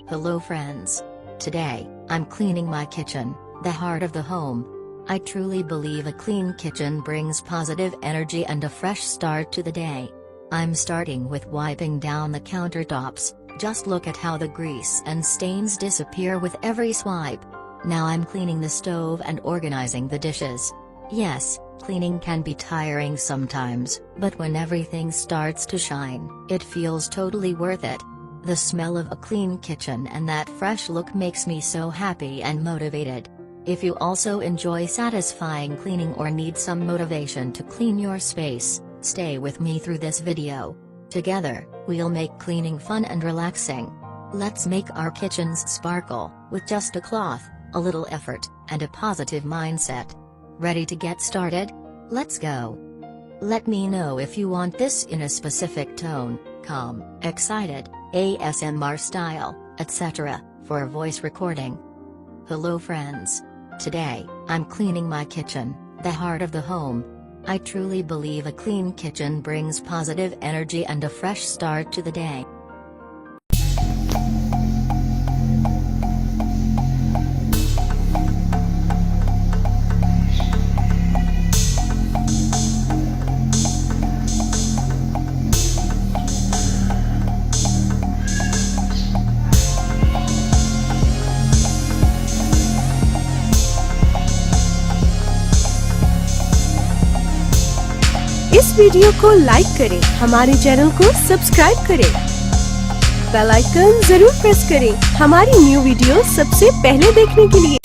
Hello friends. Today, I'm cleaning my kitchen, the heart of the home. I truly believe a clean kitchen brings positive energy and a fresh start to the day. I'm starting with wiping down the countertops. Just look at how the grease and stains disappear with every swipe. Now I'm cleaning the stove and organizing the dishes. Yes, cleaning can be tiring sometimes, but when everything starts to shine, it feels totally worth it. The smell of a clean kitchen and that fresh look makes me so happy and motivated. If you also enjoy satisfying cleaning or need some motivation to clean your space, stay with me through this video. Together, we'll make cleaning fun and relaxing. Let's make our kitchens sparkle, with just a cloth, a little effort, and a positive mindset. Ready to get started? Let's go! Let me know if you want this in a specific tone, calm, excited, ASMR style, etc., for a voice recording. Hello friends. Today, I'm cleaning my kitchen, the heart of the home. I truly believe a clean kitchen brings positive energy and a fresh start to the day. इस video को like करें, हमारे channel को subscribe करें, bell icon जरूर press करें हमारी new video सबसे पहले देखने के लिए।